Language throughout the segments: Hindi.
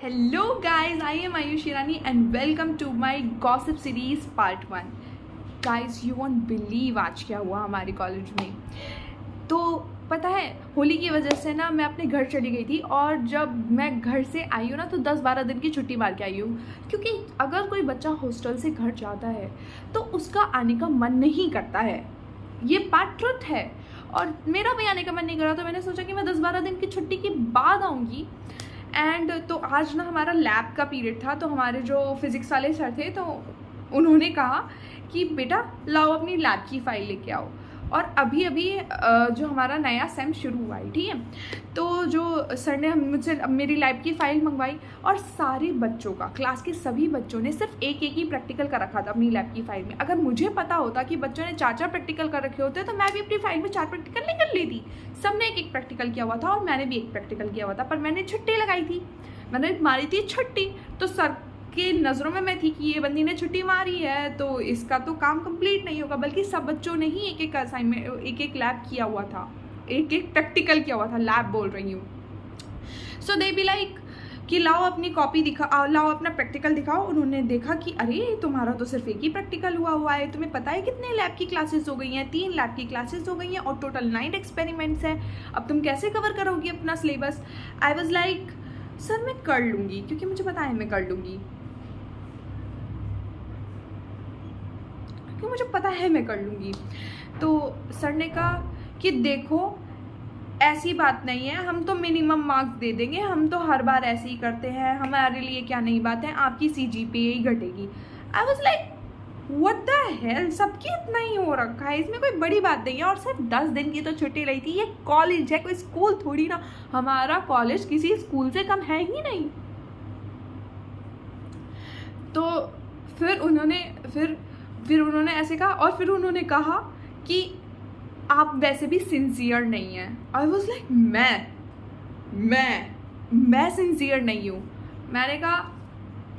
Hello guys, I am Ayush Irani and welcome to my gossip series part 1. Guys, you won't believe आज क्या हुआ हमारे कॉलेज में. तो पता है, होली की वजह से ना मैं अपने घर चली गई थी और जब मैं घर से आई हूँ ना तो 10-12 दिन की छुट्टी मार के आई हूँ. क्योंकि अगर कोई बच्चा हॉस्टल से घर जाता है तो उसका आने का मन नहीं करता है. ये बात ट्रुथ है और मेरा भी आने का मन नहीं कर रहा. तो मैंने सोचा कि मैं 10-12 दिन की छुट्टी के बाद आऊँगी. एंड तो आज ना हमारा लैब का पीरियड था. तो हमारे जो फिज़िक्स वाले सर थे तो उन्होंने कहा कि बेटा लाओ अपनी लैब की फ़ाइल लेके आओ. और अभी जो हमारा नया सेम शुरू हुआ है, ठीक है, तो जो सर ने मुझसे मेरी लैब की फ़ाइल मंगवाई और सारे बच्चों का, क्लास के सभी बच्चों ने सिर्फ एक ही प्रैक्टिकल कर रखा था अपनी लैब की फ़ाइल में. अगर मुझे पता होता कि बच्चों ने 4 प्रैक्टिकल कर रखे होते तो मैं भी अपनी फ़ाइल में 4 प्रैक्टिकल नहीं कर लेती. सब ने एक प्रैक्टिकल किया हुआ था और मैंने भी एक प्रैक्टिकल किया हुआ था, पर मैंने छुट्टी लगाई थी, मैंने मारी थी छुट्टी. तो सर के नज़रों में मैं थी कि ये बंदी ने छुट्टी मारी है तो इसका तो काम कंप्लीट नहीं होगा. बल्कि सब बच्चों ने ही एक असाइनमेंट, एक लैब किया हुआ था, एक प्रैक्टिकल किया हुआ था, लैब बोल रही हूँ. सो दे बी लाइक कि लाओ अपनी कॉपी दिखाओ, लाओ अपना प्रैक्टिकल दिखाओ. उन्होंने देखा कि अरे तुम्हारा तो सिर्फ एक ही प्रैक्टिकल हुआ है. तुम्हें पता है कितने लैब की क्लासेस हो गई हैं? 3 लैब की क्लासेस हो गई हैं और टोटल 9 एक्सपेरिमेंट्स हैं. अब तुम कैसे कवर करोगी अपना syllabus? I was like sir मैं कर लूँगी, क्योंकि मुझे पता है मैं कर लूँगी, क्योंकि मुझे पता है मैं कर लूँगी. तो सर ने कहा कि देखो ऐसी बात नहीं है, हम तो मिनिमम मार्क्स दे देंगे, हम तो हर बार ऐसे ही करते हैं, हमारे लिए क्या नई बात है, आपकी CGPA ही घटेगी. I was like what the hell, सबकी इतना ही हो रखा है, इसमें कोई बड़ी बात नहीं है. और सिर्फ 10 दिन की तो छुट्टी रही थी. ये कॉलेज है, कोई स्कूल थोड़ी ना. हमारा कॉलेज किसी स्कूल से कम है ही नहीं. तो फिर उन्होंने ऐसे कहा और फिर उन्होंने कहा कि आप वैसे भी सिंसियर नहीं हैं. आई वॉज लाइक मैं सिंसियर नहीं हूँ. मैंने कहा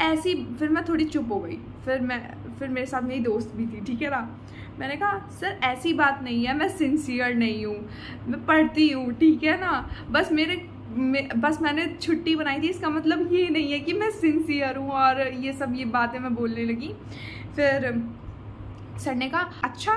ऐसी, फिर मैं थोड़ी चुप हो गई. फिर मेरे साथ मेरी दोस्त भी थी, ठीक है ना. मैंने कहा सर ऐसी बात नहीं है, मैं सिंसियर नहीं हूँ, मैं पढ़ती हूँ, ठीक है ना. बस मैंने छुट्टी बनाई थी, इसका मतलब ये नहीं है कि मैं सिंसियर हूँ. और ये सब ये बातें मैं बोलने लगी. फिर सर ने कहा अच्छा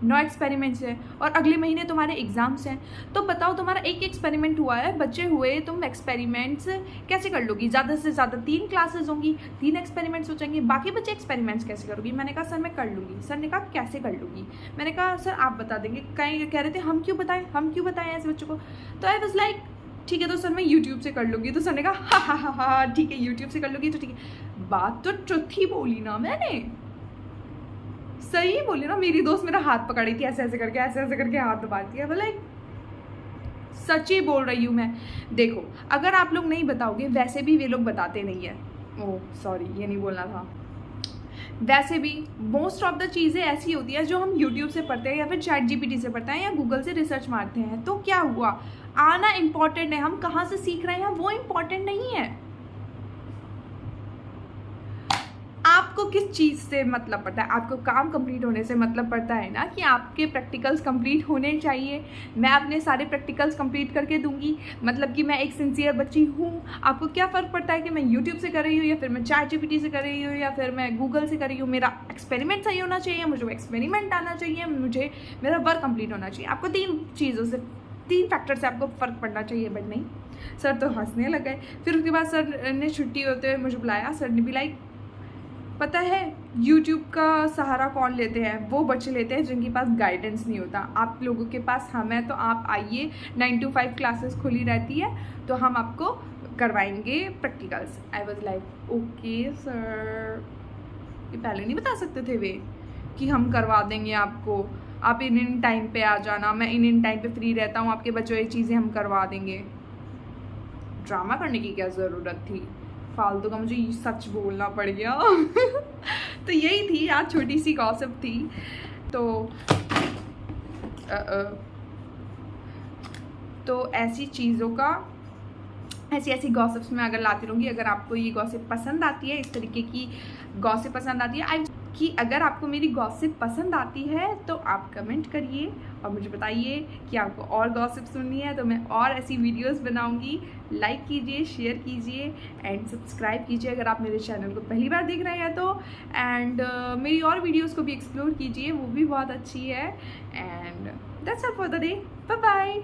9 एक्सपेरिमेंट्स हैं और अगले महीने तुम्हारे एग्ज़ाम्स हैं, तो बताओ तुम्हारा एक एक्सपेरिमेंट हुआ है, बचे हुए तुम एक्सपेरिमेंट्स कैसे कर लोगी? ज़्यादा से ज़्यादा 3 क्लासेस होंगी, 3 एक्सपेरिमेंट्स हो जाएंगे, बाकी बचे एक्सपेरिमेंट्स कैसे करोगी? मैंने कहा सर मैं कर लूँगी. सर ने कहा कैसे कर लूँगी? मैंने कहा सर आप बता देंगे. कह रहे थे हम क्यों बताएं ऐसे बच्चों को. तो आई वॉज लाइक ठीक है तो सर मैं यूट्यूब से कर लूँगी. तो सर ने कहा हा ठीक है, यूट्यूब से कर लूँगी तो ठीक है. बात तो ट्रुथ ही बोली ना, मैंने सही बोली ना. मेरी दोस्त मेरा हाथ पकड़ी थी, ऐसे ऐसे करके हाथ दबाती है. लाइक सच्ची बोल रही हूँ मैं. देखो अगर आप लोग नहीं बताओगे, वैसे भी वे लोग बताते नहीं है. ओह सॉरी, ये नहीं बोलना था. वैसे भी मोस्ट ऑफ द चीज़ें ऐसी होती है जो हम यूट्यूब से पढ़ते हैं या फिर ChatGPT से पढ़ते हैं या गूगल से रिसर्च मारते हैं. तो क्या हुआ, आना इम्पॉर्टेंट है, हम कहाँ से सीख रहे हैं वो इम्पॉर्टेंट नहीं है. आपको किस चीज़ से मतलब पड़ता है? आपको काम कंप्लीट होने से मतलब पड़ता है ना, कि आपके प्रैक्टिकल्स कंप्लीट होने चाहिए. मैं अपने सारे प्रैक्टिकल्स कंप्लीट करके दूंगी, मतलब कि मैं एक सिंसियर बच्ची हूँ. आपको क्या फ़र्क पड़ता है कि मैं यूट्यूब से कर रही हूँ या फिर मैं ChatGPT से कर रही हूँ या फिर मैं गूगल से कर रही हूँ? मेरा एक्सपेरिमेंट सही होना चाहिए, मुझे वो एक्सपेरिमेंट आना चाहिए, मुझे मेरा वर्क कंप्लीट होना चाहिए. आपको 3 फैक्टर से आपको फ़र्क पड़ना चाहिए. बट नहीं, सर तो हंसने लग गए. फिर उसके बाद सर ने छुट्टी होते हुए मुझे बुलाया. सर ने भी लाइक पता है YouTube का सहारा कौन लेते हैं? वो बच्चे लेते हैं जिनके पास गाइडेंस नहीं होता. आप लोगों के पास हम है तो आप आइए, 9 to 5 क्लासेस खुली रहती है तो हम आपको करवाएंगे practicals. I was like okay sir. ये पहले नहीं बता सकते थे वे कि हम करवा देंगे आपको, आप इन टाइम पे आ जाना, मैं इन टाइम पे फ्री रहता हूँ, आपके बच्चों ये चीज़ें हम करवा देंगे. ड्रामा करने की क्या ज़रूरत थी? फालतू का मुझे सच बोलना पड़ गया. तो यही थी आज, छोटी सी गॉसिप थी. तो ऐसी चीज़ों का, ऐसी गॉसिप्स में अगर लाती रहूँगी. अगर आपको ये गॉसिप पसंद आती है, इस तरीके की गॉसिप पसंद आती है, कि अगर आपको मेरी गॉसिप पसंद आती है तो आप कमेंट करिए और मुझे बताइए कि आपको और गॉसिप सुननी है, तो मैं और ऐसी वीडियोस बनाऊंगी। लाइक कीजिए, शेयर कीजिए एंड सब्सक्राइब कीजिए अगर आप मेरे चैनल को पहली बार देख रहे हैं तो। एंड मेरी और वीडियोस को भी एक्सप्लोर कीजिए, वो भी बहुत अच्छी है। And that's all for the day. Bye bye.